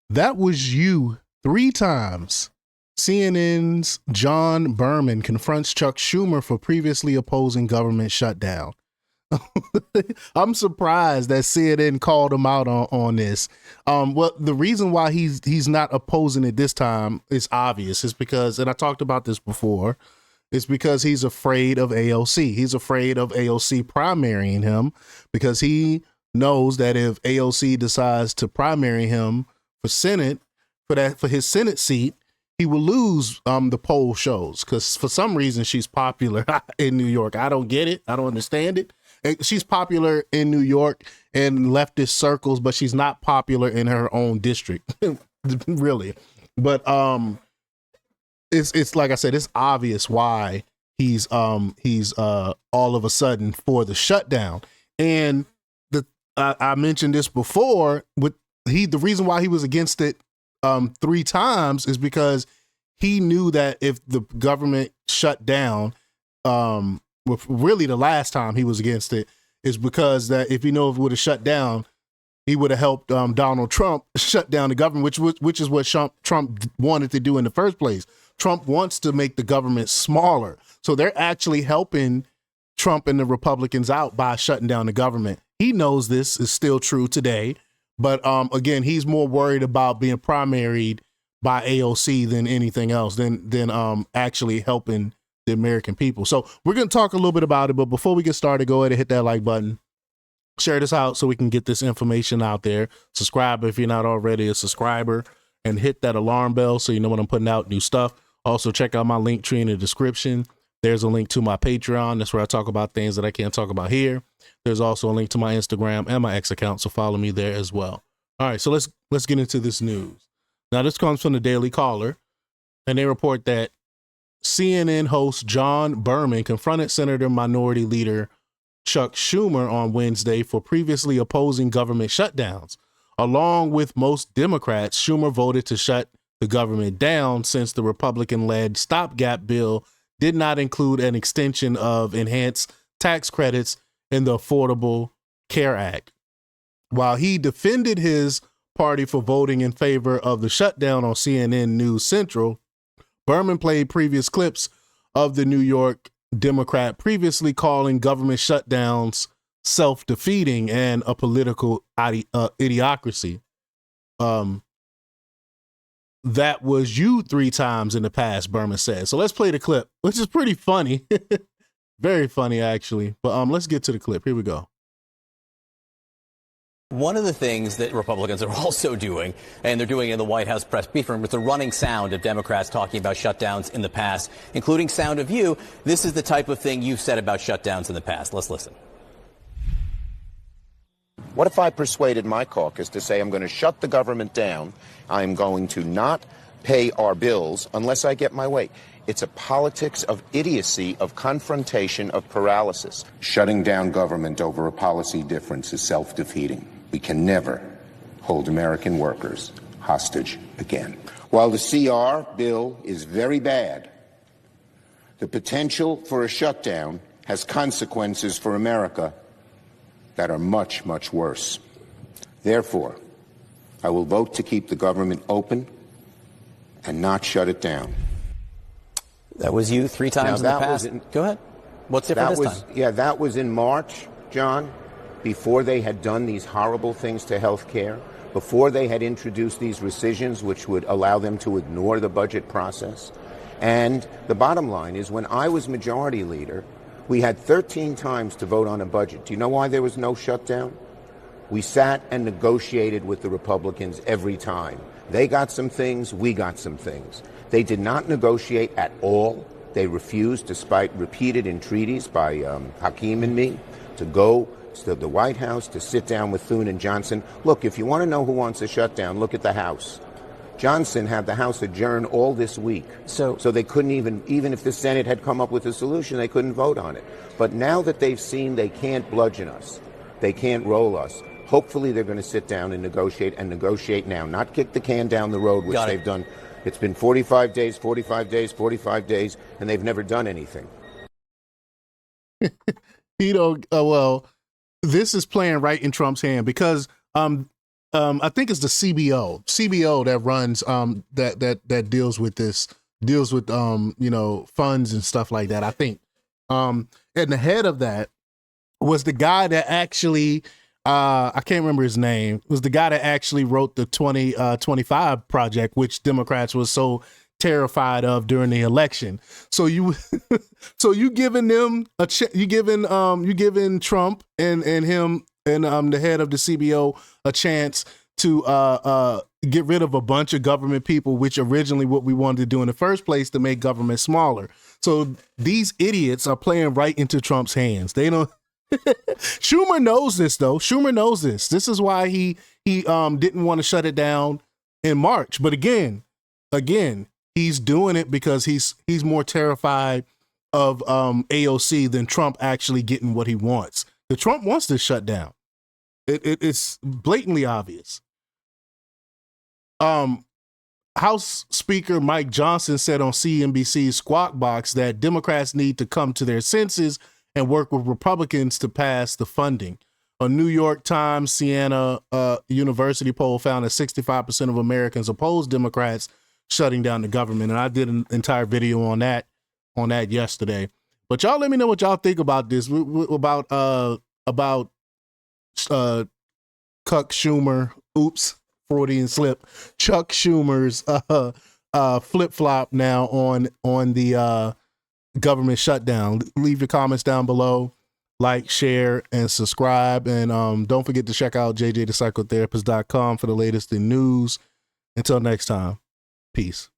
That was you 3 times. CNN's John Berman confronts Chuck Schumer for previously opposing government shutdown. I'm surprised that CNN called him out on this. Well, the reason why he's not opposing it this time is obvious. It's because, and I talked about this before, it's because he's afraid of AOC. He's afraid of AOC primarying him because he knows that if AOC decides to primary him for Senate, for his Senate seat, he will lose the poll shows because for some reason she's popular in New York. I don't get it. I don't understand it. She's popular in New York and leftist circles, but she's not popular in her own district, really. But it's like I said, it's obvious why he's all of a sudden for the shutdown. And I mentioned this before. The reason why he was against it 3 times is because he knew that if the government shut down, really the last time he was against it is because that if it would have shut down, he would have helped Donald Trump shut down the government, which is what Trump wanted to do in the first place. Trump wants to make the government smaller. So they're actually helping Trump and the Republicans out by shutting down the government. He knows this is still true today. But again, he's more worried about being primaried by AOC than anything else, than actually helping the American people. So we're going to talk a little bit about it. But before we get started, go ahead and hit that like button. Share this out so we can get this information out there. Subscribe if you're not already a subscriber, and hit that alarm bell so you know when I'm putting out new stuff. Also, check out my link tree in the description. There's a link to my Patreon. That's where I talk about things that I can't talk about here. There's also a link to my Instagram and my X account, so follow me there as well. All right, so let's get into this news. Now, this comes from the Daily Caller, and they report that CNN host John Berman confronted Senator Minority Leader Chuck Schumer on Wednesday for previously opposing government shutdowns. Along with most Democrats, Schumer voted to shut the government down since the Republican-led stopgap bill did not include an extension of enhanced tax credits in the Affordable Care Act. While he defended his party for voting in favor of the shutdown on CNN News Central, Berman played previous clips of the New York Democrat previously calling government shutdowns self-defeating and a political idiocracy. That was you 3 times in the past, Berman said. So let's play the clip, which is pretty funny. Very funny, actually. But let's get to the clip. Here we go. One of the things that Republicans are also doing, and they're doing in the White House press briefing room, is the running sound of Democrats talking about shutdowns in the past, including sound of you. This is the type of thing you've said about shutdowns in the past. Let's listen. What if I persuaded my caucus to say I'm going to shut the government down, I'm going to not pay our bills unless I get my way? It's a politics of idiocy, of confrontation, of paralysis. Shutting down government over a policy difference is self-defeating. We can never hold American workers hostage again. While the CR bill is very bad, the potential for a shutdown has consequences for America that are much, much worse. Therefore, I will vote to keep the government open and not shut it down. That was you 3 times in the past. Go ahead. What's different this time? Yeah, that was in March, John, before they had done these horrible things to health care, before they had introduced these rescissions which would allow them to ignore the budget process. And the bottom line is, when I was majority leader, we had 13 times to vote on a budget. Do you know why there was no shutdown? We sat and negotiated with the Republicans every time. They got some things, we got some things. They did not negotiate at all. They refused, despite repeated entreaties by Hakeem and me, to go to the White House, to sit down with Thune and Johnson. Look, if you want to know who wants a shutdown, look at the House. Johnson had the House adjourn all this week. So they couldn't even if the Senate had come up with a solution, they couldn't vote on it. But now that they've seen they can't bludgeon us, they can't roll us, hopefully they're going to sit down and negotiate now, not kick the can down the road, which they've done. It's been 45 days, 45 days, 45 days, and they've never done anything. Well, this is playing right in Trump's hand because I think it's the CBO that runs that deals with funds and stuff like that. I think and the head of that was the guy that actually I can't remember his name, was the guy that actually wrote the 2025 project, which Democrats was so terrified of during the election. So you giving them you giving Trump and him and the head of the CBO a chance to get rid of a bunch of government people, which originally what we wanted to do in the first place, to make government smaller. So these idiots are playing right into Trump's hands. They don't. Schumer knows this, though. Schumer knows this. This is why he didn't want to shut it down in March. But again, he's doing it because he's more terrified of AOC than Trump actually getting what he wants. The Trump wants to shut down. It's blatantly obvious. House Speaker Mike Johnson said on CNBC's Squawk Box that Democrats need to come to their senses and work with Republicans to pass the funding. A New York Times Siena University poll found that 65% of Americans oppose Democrats shutting down the government, and I did an entire video on that yesterday. But y'all let me know what y'all think about this, about Cuck Schumer. Oops, Freudian slip. Chuck Schumer's flip-flop now on the government shutdown. Leave your comments down below, like, share, and subscribe. And don't forget to check out jjthepsychotherapist.com for the latest in news. Until next time, peace.